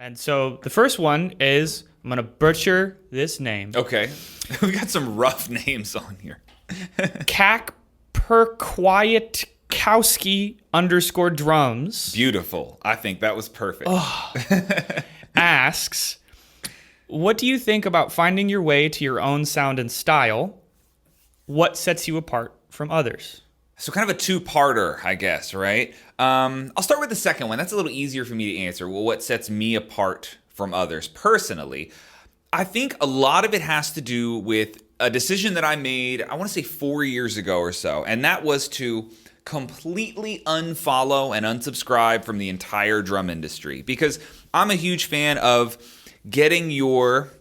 And so the first one is, I'm going to butcher this name. Okay. We got some rough names on here. Kakperkwietkowski_drums Beautiful. I think that was perfect. asks, what do you think about finding your way to your own sound and style? What sets you apart from others? So kind of a two-parter, I guess, right? I'll start with the second one. That's a little easier for me to answer. Well, what sets me apart from others personally? I think a lot of it has to do with a decision that I made, I want to say 4 years ago or so, and that was to completely unfollow and unsubscribe from the entire drum industry, because I'm a huge fan of getting your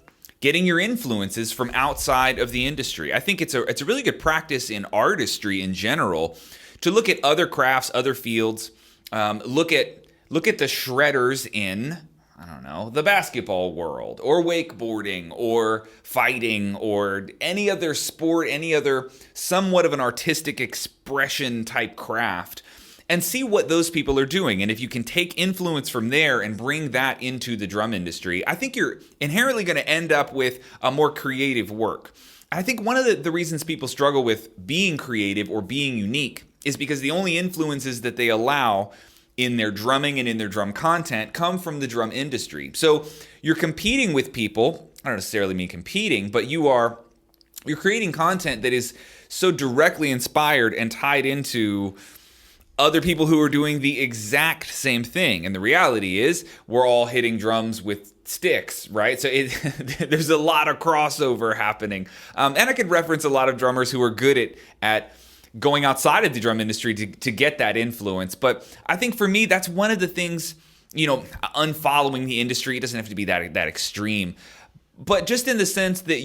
influences from outside of the industry. I think it's a really good practice in artistry in general to look at other crafts, other fields, look at the shredders in, I don't know, the basketball world or wakeboarding or fighting or any other sport, any other somewhat of an artistic expression type craft, and see what those people are doing. And if you can take influence from there and bring that into the drum industry, I think you're inherently going to end up with a more creative work. I think one of the reasons people struggle with being creative or being unique is because the only influences that they allow in their drumming and in their drum content come from the drum industry. So you're competing with people, I don't necessarily mean competing, but you're creating content that is so directly inspired and tied into other people who are doing the exact same thing. And the reality is we're all hitting drums with sticks, right? So there's a lot of crossover happening. And I could reference a lot of drummers who are good at going outside of the drum industry to get that influence. But I think for me, that's one of the things, unfollowing the industry, it doesn't have to be that extreme. But just in the sense that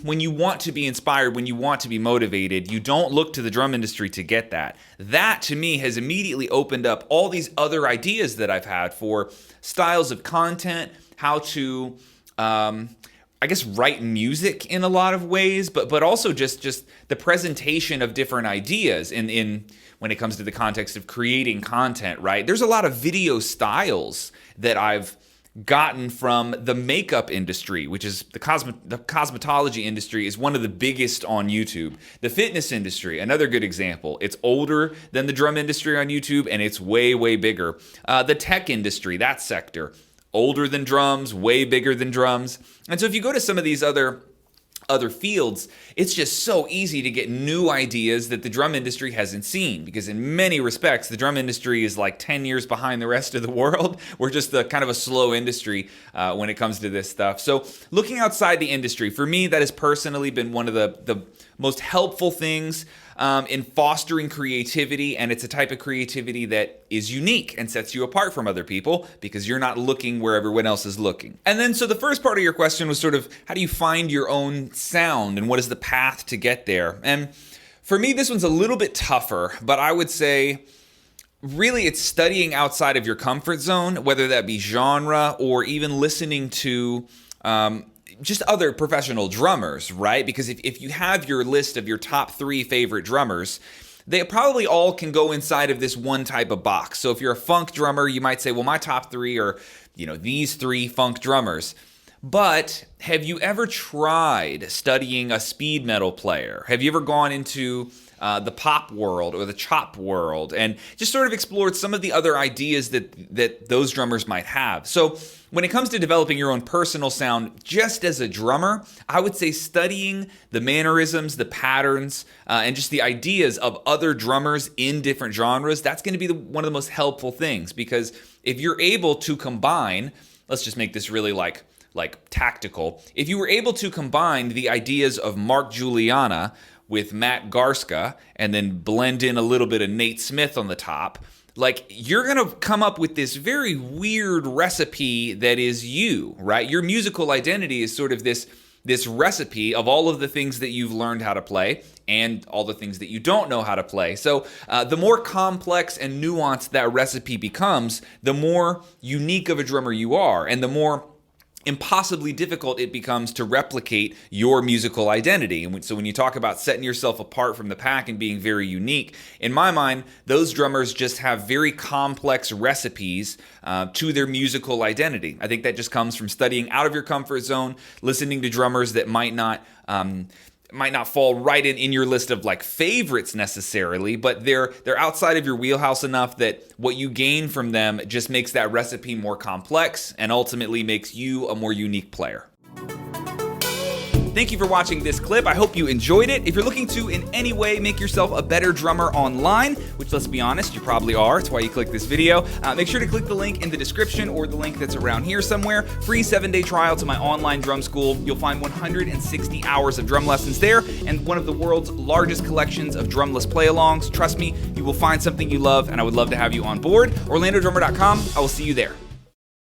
when you want to be inspired, when you want to be motivated, you don't look to the drum industry to get that. That, to me, has immediately opened up all these other ideas that I've had for styles of content, how to, write music in a lot of ways, but also just the presentation of different ideas in when it comes to the context of creating content, right? There's a lot of video styles that I've gotten from the makeup industry, which is the cosmetology industry is one of the biggest on YouTube. The fitness industry, another good example. It's older than the drum industry on YouTube, and it's way, way bigger. The tech industry, that sector, older than drums, way bigger than drums. And so if you go to some of these other fields, it's just so easy to get new ideas that the drum industry hasn't seen, because in many respects, the drum industry is like 10 years behind the rest of the world. We're just kind of a slow industry when it comes to this stuff. So looking outside the industry, for me, that has personally been one of the most helpful things in fostering creativity, and it's a type of creativity that is unique and sets you apart from other people because you're not looking where everyone else is looking. And then, so the first part of your question was sort of, how do you find your own sound and what is the path to get there? And for me, this one's a little bit tougher, but I would say really it's studying outside of your comfort zone, whether that be genre or even listening to just other professional drummers, right? Because if you have your list of your top 3 favorite drummers, they probably all can go inside of this one type of box. So if you're a funk drummer, you might say, well, my top 3 are, these 3 funk drummers. But have you ever tried studying a speed metal player? Have you ever gone into the pop world or the chop world and just sort of explored some of the other ideas that those drummers might have? So when it comes to developing your own personal sound, just as a drummer, I would say studying the mannerisms, the patterns, and just the ideas of other drummers in different genres, that's going to be one of the most helpful things. Because if you're able to combine, let's just make this really like tactical, if you were able to combine the ideas of Mark Juliana with Matt Garska and then blend in a little bit of Nate Smith on the top, you're going to come up with this very weird recipe that is you, right? Your musical identity is sort of this recipe of all of the things that you've learned how to play and all the things that you don't know how to play. So the more complex and nuanced that recipe becomes, the more unique of a drummer you are, and the more impossibly difficult it becomes to replicate your musical identity. And so when you talk about setting yourself apart from the pack and being very unique, in my mind, those drummers just have very complex recipes to their musical identity. I think that just comes from studying out of your comfort zone, listening to drummers that might not fall right in your list of like favorites necessarily, but they're outside of your wheelhouse enough that what you gain from them just makes that recipe more complex and ultimately makes you a more unique player. Thank you for watching this clip. I hope you enjoyed it. If you're looking to in any way make yourself a better drummer online, which let's be honest, you probably are, that's why you click this video, make sure to click the link in the description or the link that's around here somewhere. Free 7-day trial to my online drum school. You'll find 160 hours of drum lessons there and one of the world's largest collections of drumless play-alongs. Trust me, you will find something you love, and I would love to have you on board. OrlandoDrummer.com. I will see you there.